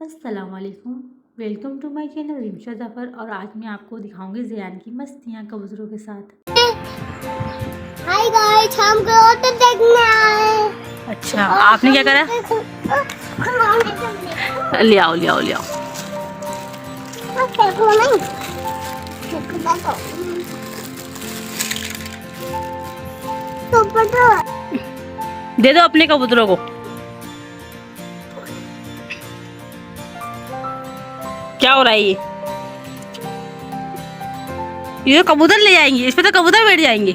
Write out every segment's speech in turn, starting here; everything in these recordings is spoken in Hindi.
अस्सलाम वालेकुम, welcome to my channel Rimsha Zafar. और आज मैं आपको दिखाऊंगी ज़ियान की मस्तियाँ कबूतरों के साथ। हाय गाइस, हम कबूतर देखने आए। अच्छा, आपने क्या करा? ले आओ ले आओ ले आओ। दे दो अपने कबूतरों को। क्या हो रहा है ये तो कबूतर ले जाएंगे, इस पे तो कबूतर बैठ जाएंगे।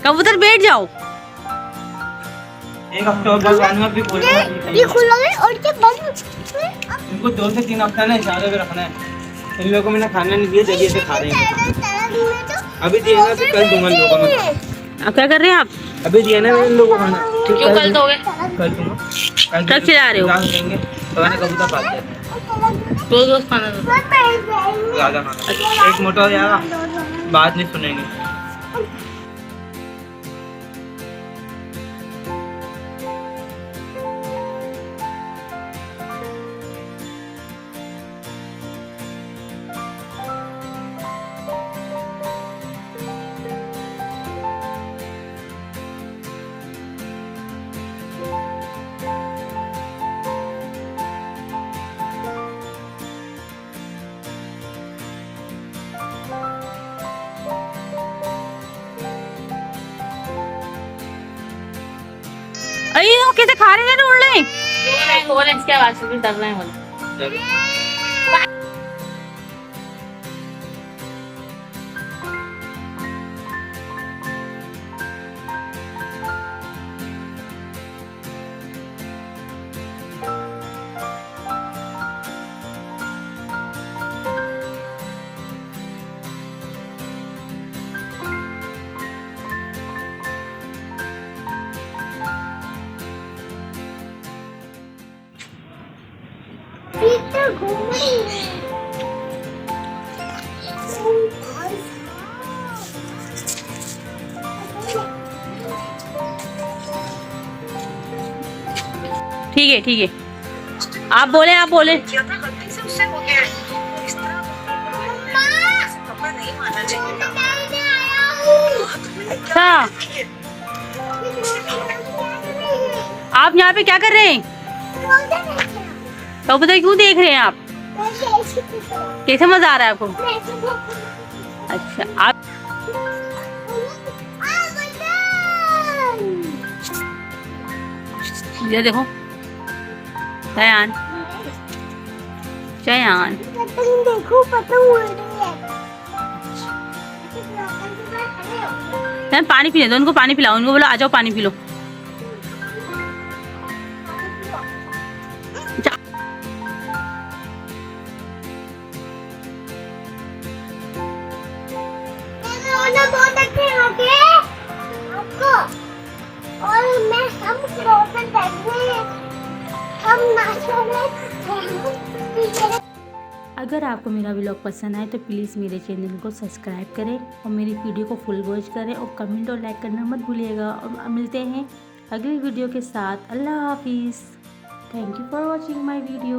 कबूतर बैठ जाओ। एक हफ्ते और बाद में भी ये खुला है और क्या बंद। इनको 2 से 3 हफ्ता ना इशारे पे रखना है। इन लोगों को मैंने खाना नहीं दिया, जल्दी से खा रहे हैं। अभी दिया ना तो कल दूंगा इन लोगों को। अब क्या कर रहे हैं आप? अभी दिया ना इन लोगों को खाना। क्यों कल दोगे? कल दूंगा। कल खिला रहे हो? देंगे तो मैंने कबूतर पालते हैं। रोज रोज खाना दो। ज्यादा खाना एक मोटा हो जाएगा, बात नहीं सुनेंगे। अरे वो कैसे खा रहे हैं? उड़ रहे हैं इसके आवाज से भी डर रहे हैं बोले। ठीक है आप बोले अच्छा। आप यहाँ पे क्या कर रहे हैं? कबूतर क्यों देख रहे हैं आप? कैसे मजा आ रहा है आपको? अच्छा आप ये देखो चयान देखो पतंग उड़ रही है। पानी पीने दो उनको, पानी पिलाओ उनको, बोलो आ जाओ पानी पी लो। बहुत अच्छे लगे आपको। और हम कबूतर देखने हम अगर आपको मेरा व्लॉग पसंद आए तो प्लीज़ मेरे चैनल को सब्सक्राइब करें और मेरी वीडियो को फुल वॉच करें और कमेंट और लाइक करना मत भूलिएगा। और मिलते हैं अगली वीडियो के साथ। अल्लाह हाफिज़। Thank you for watching my video.